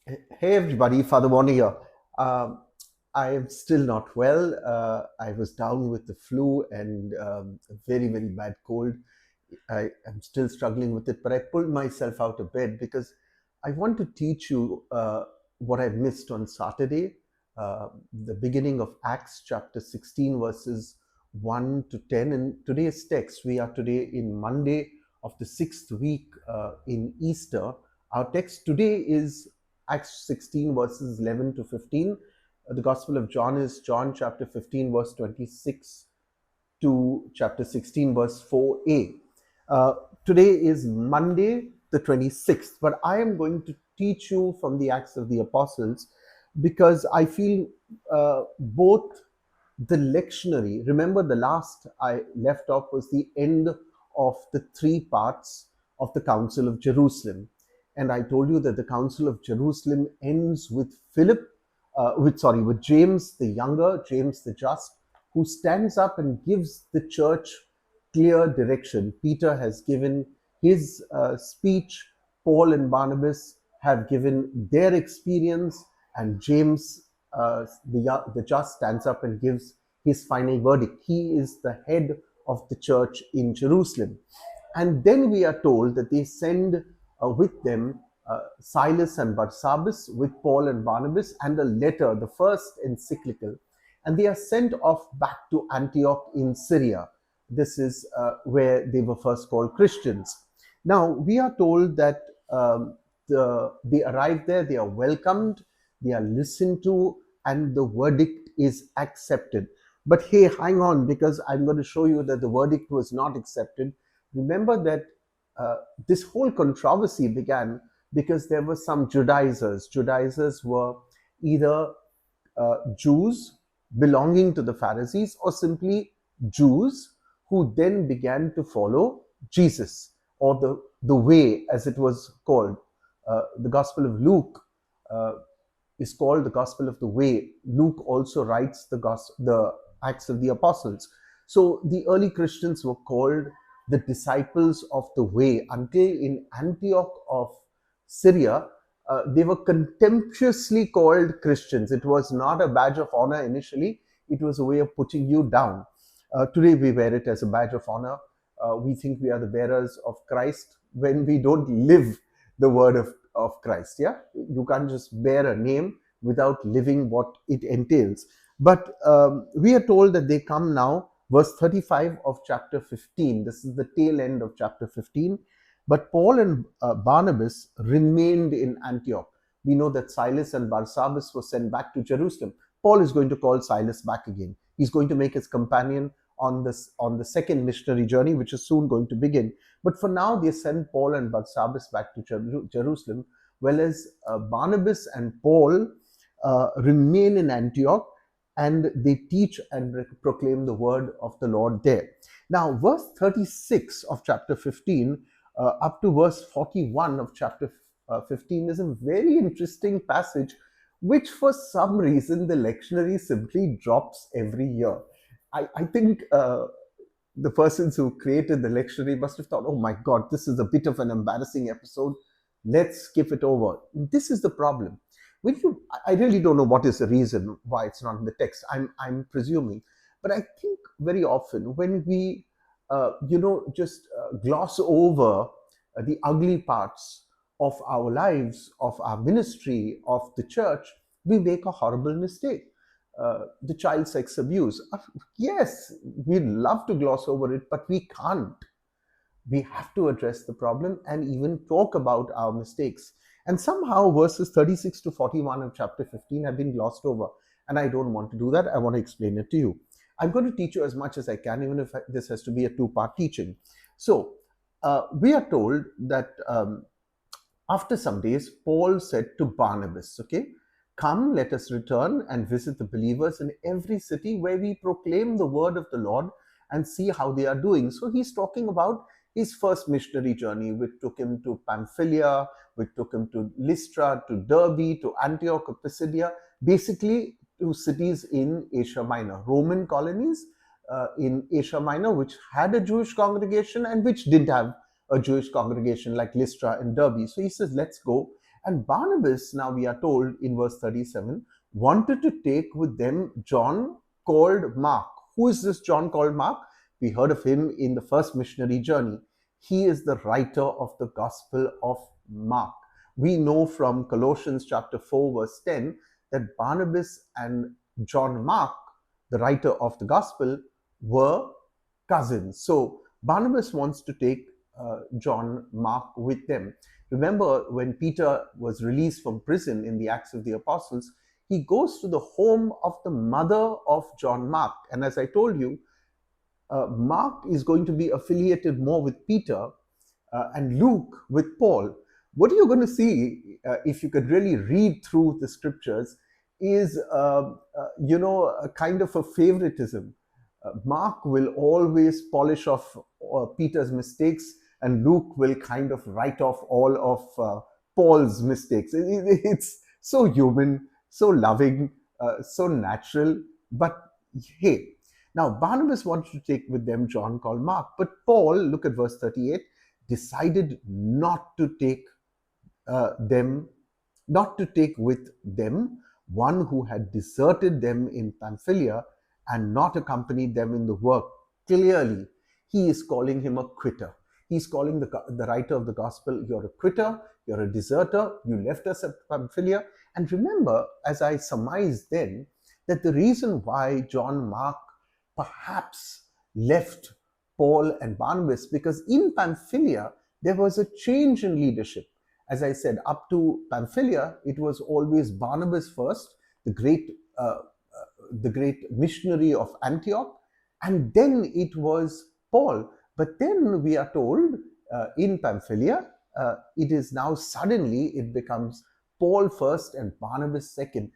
Hey everybody, Father Warner here. Um, I am still not well. I was down with the flu and a very, very bad cold. I am still struggling with it, but I pulled myself out of bed because I want to teach you what I missed on Saturday, the beginning of Acts chapter 16, verses 1 to 10. In today's text, we are today in Monday of the sixth week in Easter. Our text today is Acts 16, verses 11 to 15. The Gospel of John is John chapter 15, verse 26 to chapter 16, verse 4a. Uh, Today is Monday, the 26th, but I am going to teach you from the Acts of the Apostles because I feel both the lectionary, remember the last I left off was the end of the three parts of the Council of Jerusalem. And I told you that the Council of Jerusalem ends with with James the Younger, James the Just, who stands up and gives the church clear direction. Peter has given his speech, Paul and Barnabas have given their experience, and James, the just, stands up and gives his final verdict. He is the head of the church in Jerusalem. And then we are told that they send with them Silas and Barsabbas with Paul and Barnabas and a letter, the first encyclical, and they are sent off back to Antioch in Syria. This is where they were first called Christians. Now, we are told that they arrive there, they are welcomed, they are listened to, and the verdict is accepted. But hey, hang on, because I'm going to show you that the verdict was not accepted. Remember that this whole controversy began because there were some Judaizers. Judaizers were either Jews belonging to the Pharisees or simply Jews who then began to follow Jesus, or the way as it was called. The Gospel of Luke uh, is called the Gospel of the Way. Luke also writes the Acts of the Apostles. So the early Christians were called the disciples of the way until in Antioch of Syria, they were contemptuously called Christians. It was not a badge of honor initially, it was a way of putting you down. Today we wear it as a badge of honor. We think we are the bearers of Christ when we don't live the word of Christ. Yeah, you can't just bear a name without living what it entails. But we are told that they come now, verse 35 of chapter 15. This is the tail end of chapter 15. But Paul and Barnabas remained in Antioch. We know that Silas and Barsabbas were sent back to Jerusalem. Paul is going to call Silas back again. He's going to make his companion on the second missionary journey, which is soon going to begin. But for now, they send Paul and Barsabbas back to Jerusalem, whereas Barnabas and Paul remain in Antioch, and they teach and proclaim the word of the Lord there. Now, verse 36 of chapter 15 up to verse 41 of chapter 15 is a very interesting passage, which for some reason the lectionary simply drops every year. I think the persons who created the lectionary must have thought, oh my God, this is a bit of an embarrassing episode. Let's skip it over. This is the problem. I really don't know what is the reason why it's not in the text. I'm presuming, but I think very often when we, just gloss over the ugly parts of our lives, of our ministry, of the church, we make a horrible mistake. The child sex abuse. Yes, we'd love to gloss over it, but we can't. We have to address the problem and even talk about our mistakes. And somehow verses 36 to 41 of chapter 15 have been glossed over. And I don't want to do that. I want to explain it to you. I'm going to teach you as much as I can, even if this has to be a two-part teaching. So we are told that after some days, Paul said to Barnabas, okay, come, let us return and visit the believers in every city where we proclaim the word of the Lord and see how they are doing. So he's talking about his first missionary journey, which took him to Pamphylia, which took him to Lystra, to Derbe, to Antioch of Pisidia, basically to cities in Asia Minor, Roman colonies in Asia Minor, which had a Jewish congregation and which didn't have a Jewish congregation like Lystra and Derbe. So he says, let's go And Barnabas, now we are told in verse 37, wanted to take with them John called Mark. Who is this John called Mark? We heard of him in the first missionary journey. He is the writer of the Gospel of Mark. We know from Colossians chapter 4 verse 10 that Barnabas and John Mark, the writer of the Gospel, were cousins. So Barnabas wants to take John Mark with them. Remember, when Peter was released from prison in the Acts of the Apostles, he goes to the home of the mother of John Mark. And as I told you, Mark is going to be affiliated more with Peter and Luke with Paul. What you're going to see, if you could really read through the scriptures, is a kind of a favoritism. Mark will always polish off Peter's mistakes, and Luke will kind of write off all of Paul's mistakes. It's so human, so loving, so natural. But hey, now Barnabas wanted to take with them John called Mark, but Paul, look at verse 38, decided not to take with them one who had deserted them in Pamphylia and not accompanied them in the work. Clearly, he is calling him a quitter. He's calling the writer of the gospel, you're a quitter, you're a deserter, you left us at Pamphylia. And remember, as I surmised then, that the reason why John Mark perhaps left Paul and Barnabas, because in Pamphylia, there was a change in leadership. As I said, up to Pamphylia, it was always Barnabas first, the great missionary of Antioch, and then it was Paul. But then we are told in Pamphylia, it is now suddenly it becomes Paul first and Barnabas second,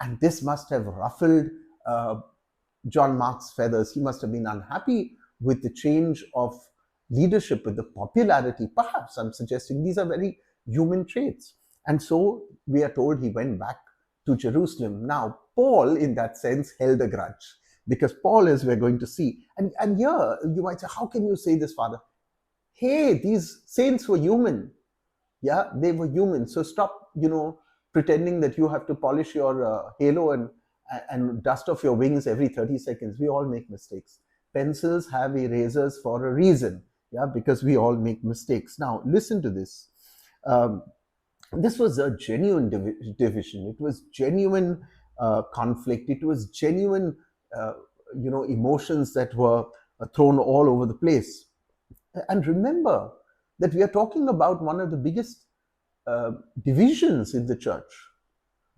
and this must have ruffled John Mark's feathers. He must have been unhappy with the change of leadership, with the popularity. Perhaps I'm suggesting these are very human traits. And so we are told he went back to Jerusalem. Now, Paul, in that sense, held a grudge, because Paul, as we're going to see, and here you might say, how can you say this, Father? Hey, these saints were human. Yeah, they were human. So stop, pretending that you have to polish your halo and dust off your wings every 30 seconds. We all make mistakes. Pencils have erasers for a reason. Yeah, because we all make mistakes. Now, listen to this. This was a genuine division. It was genuine conflict. It was genuine, emotions that were thrown all over the place. And remember that we are talking about one of the biggest divisions in the church.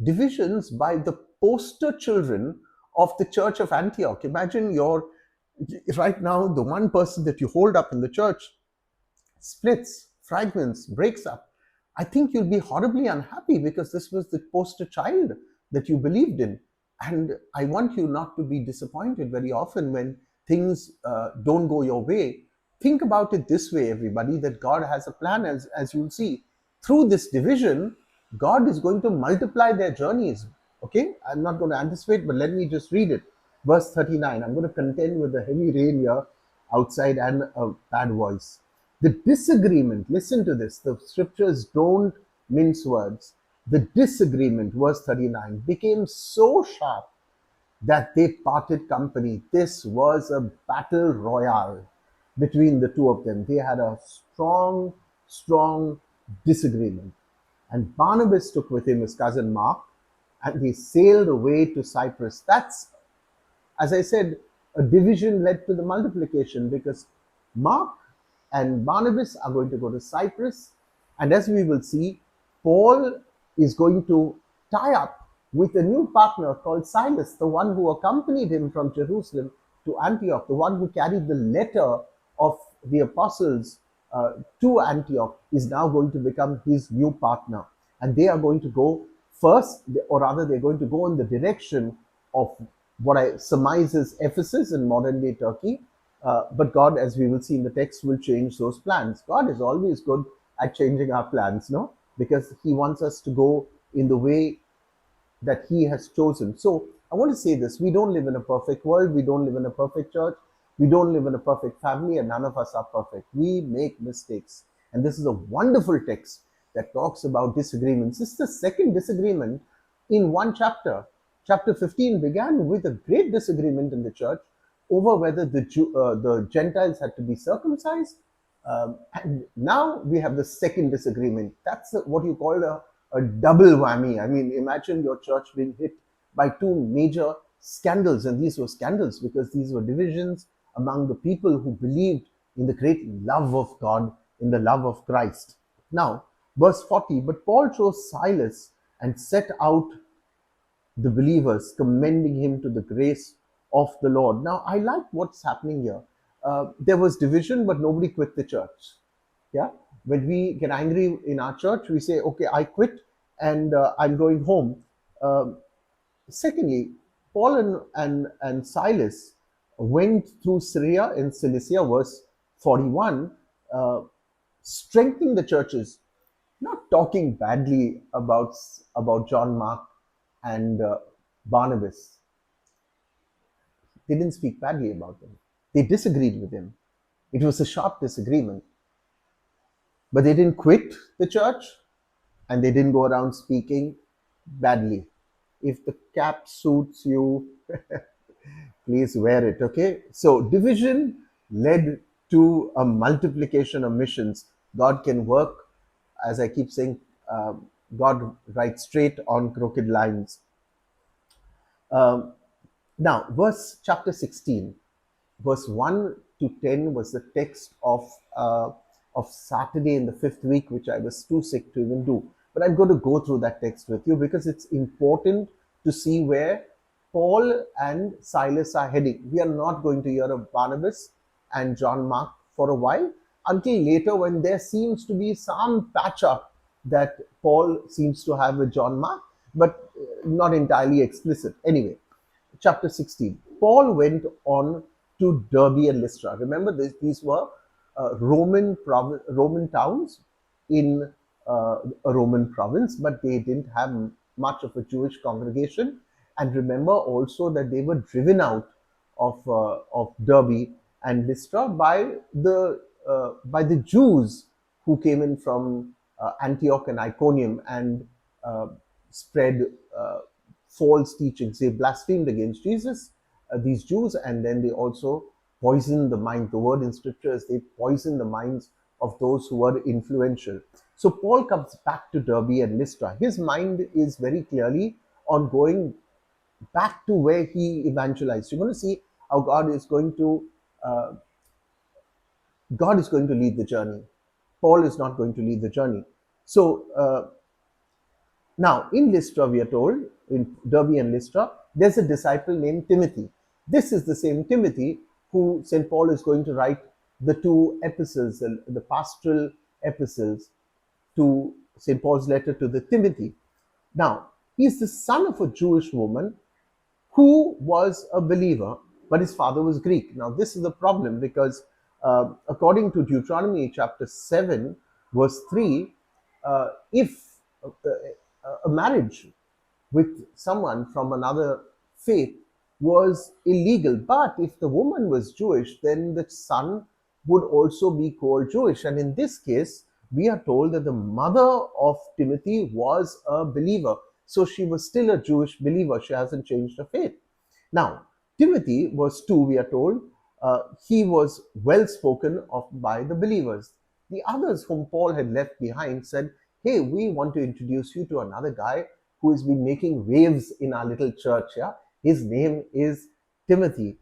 Divisions by the poster children of the church of Antioch. Imagine right now, the one person that you hold up in the church splits, fragments, breaks up. I think you'll be horribly unhappy, because this was the poster child that you believed in. And I want you not to be disappointed very often when things don't go your way. Think about it this way, everybody, that God has a plan, as you'll see. Through this division, God is going to multiply their journeys. Okay, I'm not going to anticipate, but let me just read it. Verse 39. I'm going to contend with the heavy rain here outside and a bad voice. The disagreement, listen to this, the scriptures don't mince words. The disagreement, verse 39, became so sharp that they parted company. This was a battle royale between the two of them. They had a strong, strong disagreement. And Barnabas took with him his cousin Mark, and he sailed away to Cyprus. That's, as I said, a division led to the multiplication, because Mark and Barnabas are going to go to Cyprus. And as we will see, Paul is going to tie up with a new partner called Silas, the one who accompanied him from Jerusalem to Antioch, the one who carried the letter of the apostles to Antioch, is now going to become his new partner. And they are going to go first, or rather they're going to go in the direction of what I surmise is Ephesus in modern day Turkey. But God, as we will see in the text, will change those plans. God is always good at changing our plans, no? Because he wants us to go in the way that he has chosen. So I want to say this. We don't live in a perfect world. We don't live in a perfect church. We don't live in a perfect family, and none of us are perfect. We make mistakes. And this is a wonderful text that talks about disagreements. This is the second disagreement in one chapter. Chapter 15 began with a great disagreement in the church over whether the Gentiles had to be circumcised. And now we have the second disagreement. That's what you call a double whammy. I mean, imagine your church being hit by two major scandals. And these were scandals because these were divisions among the people who believed in the great love of God, in the love of Christ. Now, verse 40, but Paul chose Silas and set out the believers, commending him to the grace of the Lord. Now, I like what's happening here. There was division, but nobody quit the church. Yeah, when we get angry in our church, we say, "Okay, I quit, and I'm going home." Secondly, Paul and Silas went through Syria and Cilicia, verse 41, uh, strengthening the churches, not talking badly about John Mark and Barnabas. They didn't speak badly about them. They disagreed with him. It was a sharp disagreement. But they didn't quit the church and they didn't go around speaking badly. If the cap suits you, please wear it, okay? So, division led to a multiplication of missions. God can work, as I keep saying, God writes straight on crooked lines. Um, Now, chapter 16, verse 1 to 10 was the text of Saturday in the fifth week, which I was too sick to even do. But I'm going to go through that text with you because it's important to see where Paul and Silas are heading. We are not going to hear of Barnabas and John Mark for a while until later when there seems to be some patch up that Paul seems to have with John Mark, but not entirely explicit. Anyway, chapter 16. Paul went on to Derbe and Lystra. Remember, these were Roman towns in a Roman province, but they didn't have much of a Jewish congregation. And remember also that they were driven out of Derbe and Lystra by the Jews who came in from Antioch and Iconium and spread false teachings. They blasphemed against Jesus, these Jews, and then they also poisoned the mind. The word in scripture is they poisoned the minds of those who were influential. So Paul comes back to Derbe and Lystra. His mind is very clearly on going back to where he evangelized. You're going to see how uh, God is going to lead the journey. Paul is not going to lead the journey. So now, in Lystra, we are told, in Derbe and Lystra, there's a disciple named Timothy. This is the same Timothy who St. Paul is going to write the two epistles, the pastoral epistles to St. Paul's letter to the Timothy. Now, he's the son of a Jewish woman who was a believer, but his father was Greek. Now, this is the problem because according to Deuteronomy chapter 7, verse 3, if a marriage with someone from another faith was illegal, but if the woman was Jewish, then the son would also be called Jewish. And in this case, we are told that the mother of Timothy was a believer. So she was still a Jewish believer. She hasn't changed her faith. Now, Timothy was too, we are told, he was well spoken of by the believers. The others whom Paul had left behind said, "Hey, we want to introduce you to another guy who has been making waves in our little church. Yeah, his name is Timothy."